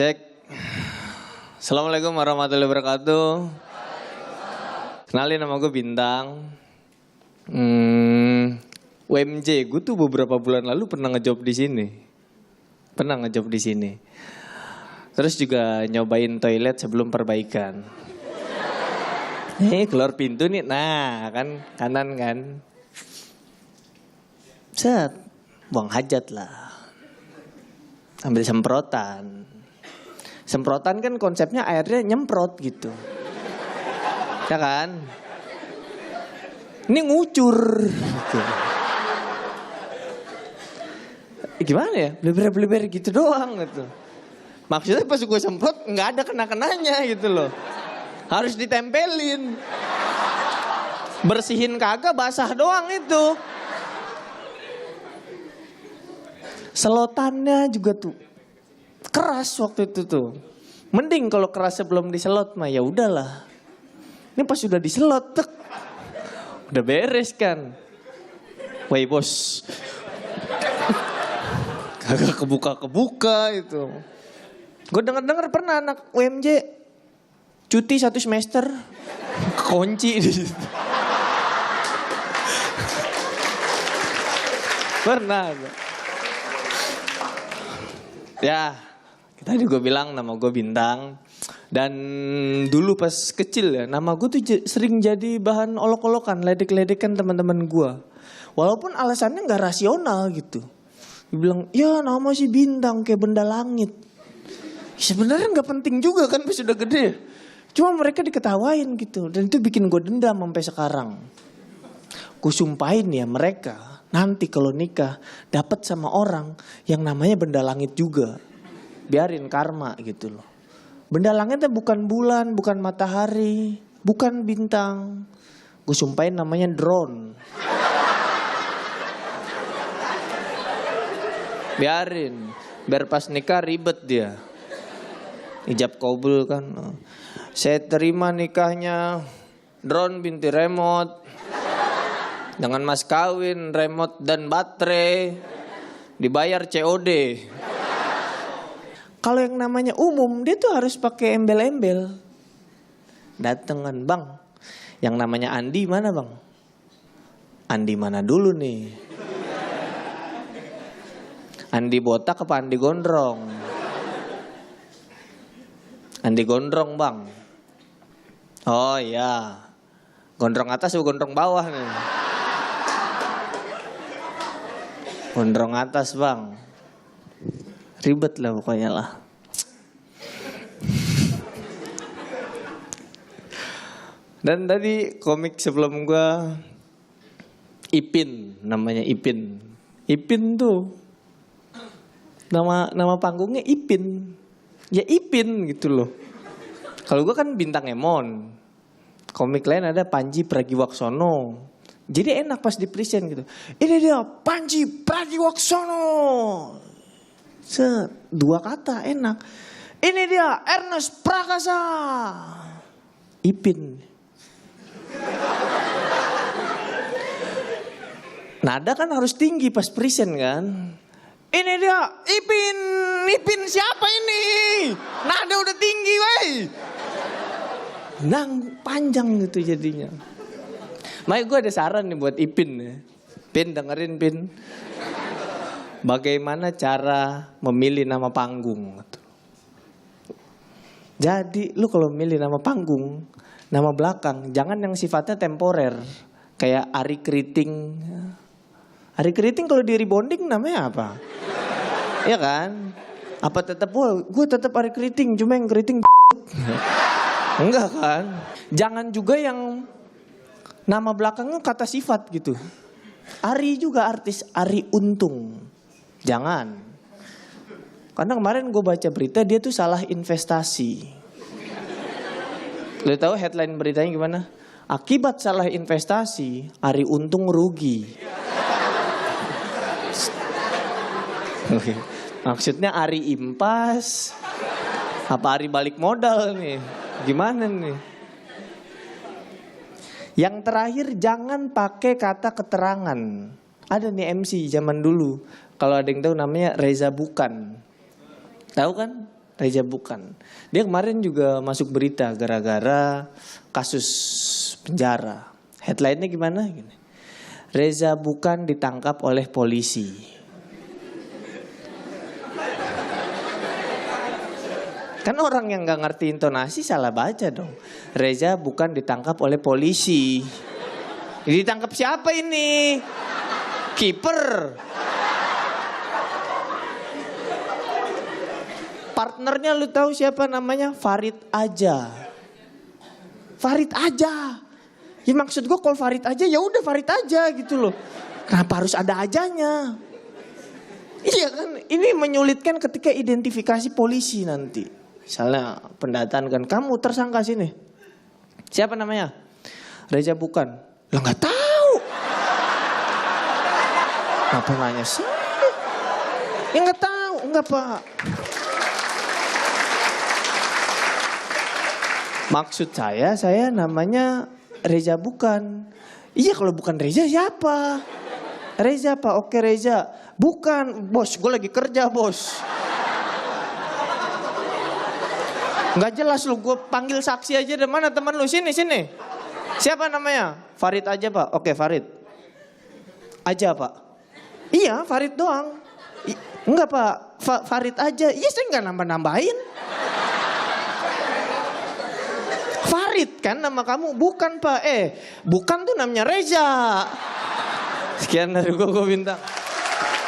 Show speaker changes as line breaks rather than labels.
Cek. Assalamualaikum warahmatullahi wabarakatuh. Kenalin, nama gue Bintang. UMJ, gue tuh beberapa bulan lalu pernah ngejob di sini. Terus juga nyobain toilet sebelum perbaikan. Keluar pintu nih, nah kan kanan kan. Set, buang hajat lah. Ambil semprotan. Semprotan kan konsepnya airnya nyemprot gitu. Ya kan? Ini ngucur. Gitu. Gimana ya? Bleber-bleber gitu doang gitu. Maksudnya pas gue semprot nggak ada kena-kenanya gitu loh. Harus ditempelin. Bersihin kagak, basah doang itu. Selotannya juga tuh keras waktu itu tuh. Mending kalau keras sebelum diselot mah ya udahlah. Ini pas sudah diselot, tek. Udah beres kan. Woi bos. Kagak kebuka itu. Gue denger pernah anak UMJ cuti 1 semester, kunci di situ. Pernah. Ya, kita juga bilang nama gue Bintang. Dan dulu pas kecil ya, nama gue tuh sering jadi bahan olok-olokan, ledek-ledekan teman-teman gue. Walaupun alasannya nggak rasional gitu. Dibilang, ya nama si Bintang kayak benda langit. Sebenarnya nggak penting juga kan pas sudah gede. Cuma mereka diketawain gitu. Dan itu bikin gue dendam sampai sekarang. Gue sumpahin ya mereka nanti kalau nikah dapat sama orang yang namanya benda langit juga. Biarin karma gitu loh. Benda langitnya bukan bulan, bukan matahari, bukan bintang. Gue sumpahin namanya drone. Biarin. Biar pas nikah ribet dia. Ijab kabul kan. Saya terima nikahnya drone binti remote. Dengan mas kawin, remote dan baterai. Dibayar COD. Kalau yang namanya umum, dia tuh harus pakai embel-embel. Datengan, bang. Yang namanya Andi mana bang? Andi mana dulu nih? Andi botak apa Andi gondrong? Andi gondrong bang. Oh iya. Gondrong atas atau gondrong bawah nih? Gondrong atas bang. Ribet lah pokoknya lah. Dan tadi komik sebelum gua Ipin, namanya Ipin. Ipin tuh nama panggungnya Ipin. Ya Ipin gitu loh. Kalau gua kan Bintang Emon. Komik lain ada Panji Pragiwaksono. Jadi enak pas di present gitu. Ini dia Panji Pragiwaksono. Dua kata enak. Ini dia Ernest Prakasa. Ipin. Nada kan harus tinggi pas present kan. Ini dia Ipin. Ipin siapa ini? Nada udah tinggi wey. Nang panjang gitu jadinya. Makanya gue ada saran nih buat Ipin ya. Pin dengerin Pin. Bagaimana cara memilih nama panggung. Jadi lu kalau milih nama panggung, nama belakang, jangan yang sifatnya temporer. Kayak Ari Keriting. Ari Keriting kalau di rebonding namanya apa? Iya kan? Apa tetap gue tetap Ari Keriting, cuma yang keriting enggak kan? Jangan juga yang nama belakangnya kata sifat gitu. Ari juga artis Ari Untung. Jangan. Karena kemarin gue baca berita dia tuh salah investasi. Lo tahu headline beritanya gimana? Akibat salah investasi, Ari Untung rugi. Maksudnya Ari impas. Apa Ari balik modal nih? Gimana nih? Yang terakhir jangan pakai kata keterangan. Ada nih MC zaman dulu. Kalau ada yang tahu namanya Reza Bukan. Tahu kan? Reza Bukan. Dia kemarin juga masuk berita gara-gara kasus penjara. Headline-nya gimana? Gini. Reza Bukan ditangkap oleh polisi. Kan orang yang gak ngerti intonasi salah baca dong. Reza Bukan ditangkap oleh polisi. Ditangkap siapa ini? Kiper. Partnernya lu tahu siapa namanya? Farid aja. Farid aja. Ya maksud gue kalau Farid aja ya udah Farid aja gitu loh. Kenapa harus ada ajanya? Iya kan, ini menyulitkan ketika identifikasi polisi nanti. Misalnya pendataan kan, kamu tersangka sini. Siapa namanya? Reza Bukan. Lah nggak tahu. Apa nanya sih? Ya nggak tahu, enggak Pak. Maksud saya namanya Reza Bukan. Iya kalau bukan Reza siapa? Reza Pak, oke Reza. Bukan, bos, gue lagi kerja bos. Nggak jelas lu, gue panggil saksi aja deh. Mana teman lu? Sini. Siapa namanya? Farid aja Pak. Oke Farid. Aja Pak. Iya Farid doang. Enggak Pak, Farid aja. Iya saya nggak nambah-nambahin. Farid kan nama kamu, bukan Pak. Bukan tuh namanya Reza. Sekian dari gue Bintang.